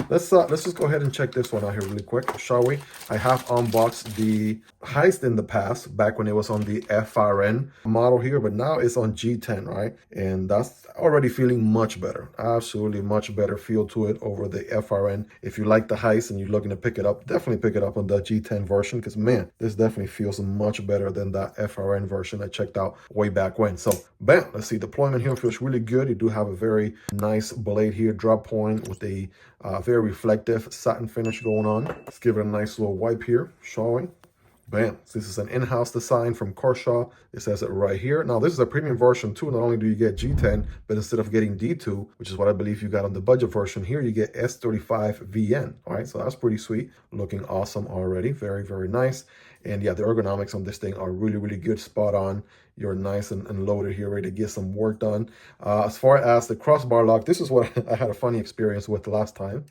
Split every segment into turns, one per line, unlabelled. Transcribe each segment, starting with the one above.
Let's just go ahead and check this one out here really quick, shall we? I have unboxed the Heist in the past, back when it was on the FRN model here, but now it's on G10, right? And that's already feeling much better. Absolutely much better feel to it over the FRN. If you like the Heist and you're looking to pick it up, definitely pick it up on the G10 version, because man, this definitely feels much better than that FRN version I checked out way back when. So bam, let's see, deployment here feels really good. You do have a very nice blade here, drop point with a very reflective satin finish going on. Let's give it a nice little wipe here, showing. Bam. So this is an in-house design from Kershaw. It says it right here. Now, this is a premium version too. Not only do you get G10, but instead of getting D2, which is what I believe you got on the budget version here, you get S35VN. All right, so that's pretty sweet. Looking awesome already. Very, very nice. And yeah, the ergonomics on this thing are really, really good. Spot on. You're nice and loaded here, ready to get some work done. As far as the crossbar lock, this is what I had a funny experience with the last time.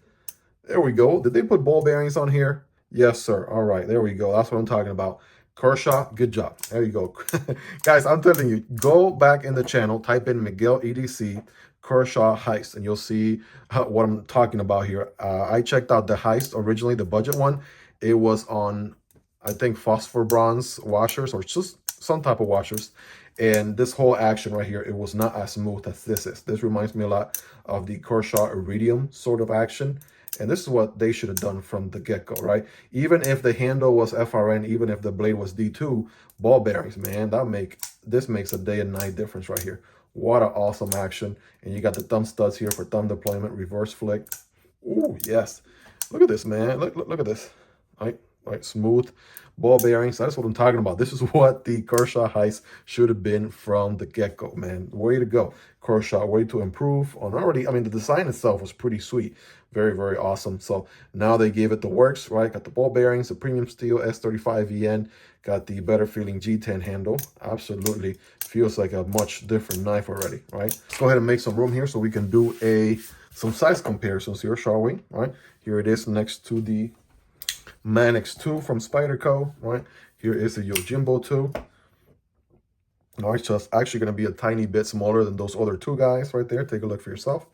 There we go. Did they put ball bearings on here? Yes, sir. All right, there we go. That's what I'm talking about. Kershaw, good job. There you go. Guys, I'm telling you, go back in the channel, type in Miguel EDC, Kershaw Heist, and you'll see what I'm talking about here. I checked out the Heist originally, the budget one. It was on, I think, phosphor bronze washers or just some type of washers. And this whole action right here, it was not as smooth as this is. This reminds me a lot of the Kershaw Iridium sort of action. And this is what they should have done from the get-go, right? Even if the handle was FRN, even if the blade was D2, ball bearings, man, this makes a day and night difference right here. What an awesome action. And you got the thumb studs here for thumb deployment, reverse flick. Ooh, yes. Look at this, man. Look at this. Right, smooth ball bearings. That's what I'm talking about. This is what the Kershaw Heist should have been from the get-go, man. Way to go, Kershaw. Way to improve on already. I mean, the design itself was pretty sweet. Very, very awesome. So now they gave it the works, right? Got the ball bearings, the premium steel S35VN, got the better feeling G10 handle. Absolutely feels like a much different knife already, right? Let's go ahead and make some room here so we can do some size comparisons here, shall we? Right, here it is next to the Manix 2 from Spyderco, right? Here is the Yojimbo 2. All right, so it's actually going to be a tiny bit smaller than those other two guys right there. Take a look for yourself.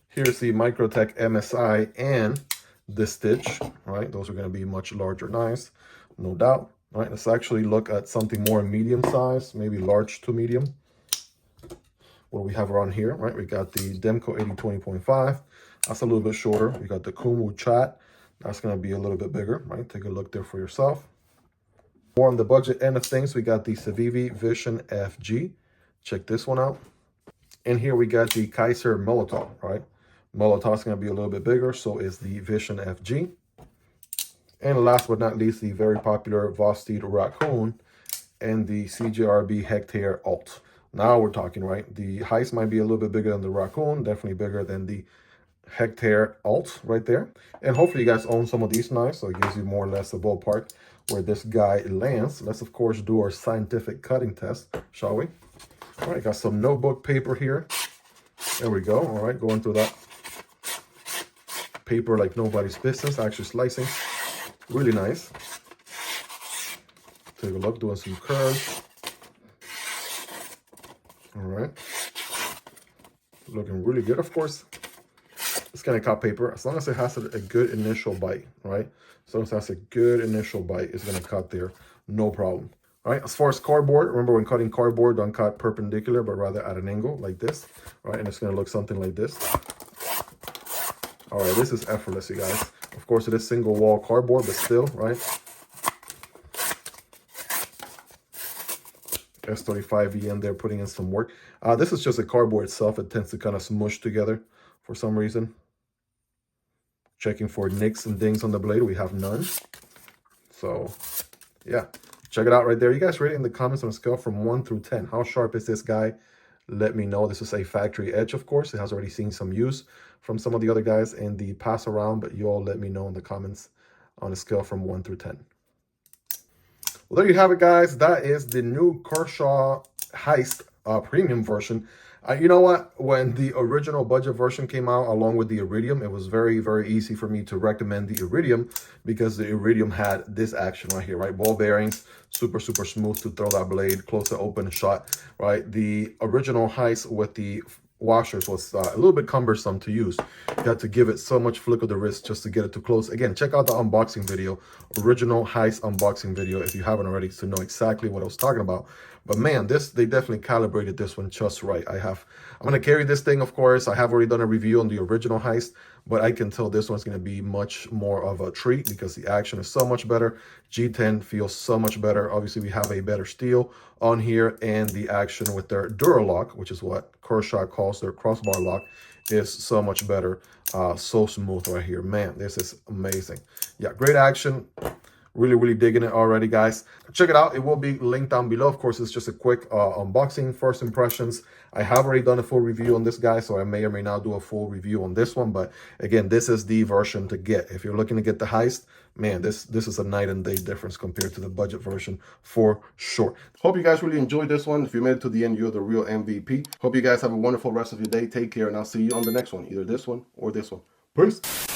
Here's the Microtech MSI and the Stitch, right? Those are going to be much larger knives, no doubt. All right, let's actually look at something more medium size, maybe large to medium. What do we have around here, right? We got the Demco 8020.5. That's a little bit shorter. We got the Kumu Chat. That's going to be a little bit bigger, right? Take a look there for yourself. More on the budget end of things, we got the Civivi Vision FG. Check this one out. And here we got the Kaiser Molotov, right? Molotov's going to be a little bit bigger, so is the Vision FG. And last but not least, the very popular Vosteed Raccoon and the CJRB Hectare Alt. Now we're talking, right? The Heist might be a little bit bigger than the Raccoon, definitely bigger than the Hectare Alt right there. And hopefully you guys own some of these knives, so it gives you more or less a ballpark where this guy lands. Let's of course do our scientific cutting test, shall we? All right, got some notebook paper here. There we go. All right, going through that paper like nobody's business, actually slicing. Really nice. Take a look, doing some curves. All right. Looking really good, of course. It's going to cut paper, as long as it has a good initial bite, right? As long as it has a good initial bite, it's going to cut there, no problem. All right, as far as cardboard, remember when cutting cardboard, don't cut perpendicular, but rather at an angle like this, right? And it's going to look something like this. All right, this is effortless, you guys. Of course, it is single wall cardboard, but still, right? S35VN there putting in some work. This is just a cardboard itself. It tends to kind of smush together for some reason. Checking for nicks and dings on the blade. We have none. So, yeah. Check it out right there. You guys rate it in the comments on a scale from 1 through 10. How sharp is this guy? Let me know. This is a factory edge, of course. It has already seen some use from some of the other guys in the pass around, but you all let me know in the comments on a scale from 1 through 10. Well, there you have it, guys. That is the new Kershaw Heist premium version. You know what? When the original budget version came out along with the Iridium, it was very, very easy for me to recommend the Iridium because the Iridium had this action right here, right? Ball bearings, super, super smooth to throw that blade, close to open shot, right? The original Heist with the washers was a little bit cumbersome to use. You had to give it so much flick of the wrist just to get it to close. Again, check out the unboxing video, original Heist unboxing video, if you haven't already, to know exactly what I was talking about. But man, they definitely calibrated this one just right. I'm gonna carry this thing, of course. I have already done a review on the original Heist, but I can tell this one's gonna be much more of a treat because the action is so much better. G10 feels so much better. Obviously, we have a better steel on here, and the action with their DuraLock, which is what Kershaw calls their crossbar lock, is so much better. So smooth right here. Man, this is amazing. Yeah, great action. Really digging it already, guys. Check it out. It will be linked down below. Of course, it's just a quick unboxing, first impressions. I have already done a full review on this guy, so I may or may not do a full review on this one. But again, this is the version to get. If you're looking to get the Heist, man, this is a night and day difference compared to the budget version for sure. Hope you guys really enjoyed this one. If you made it to the end, you're the real MVP. Hope you guys have a wonderful rest of your day. Take care, and I'll see you on the next one, either this one or this one. Peace.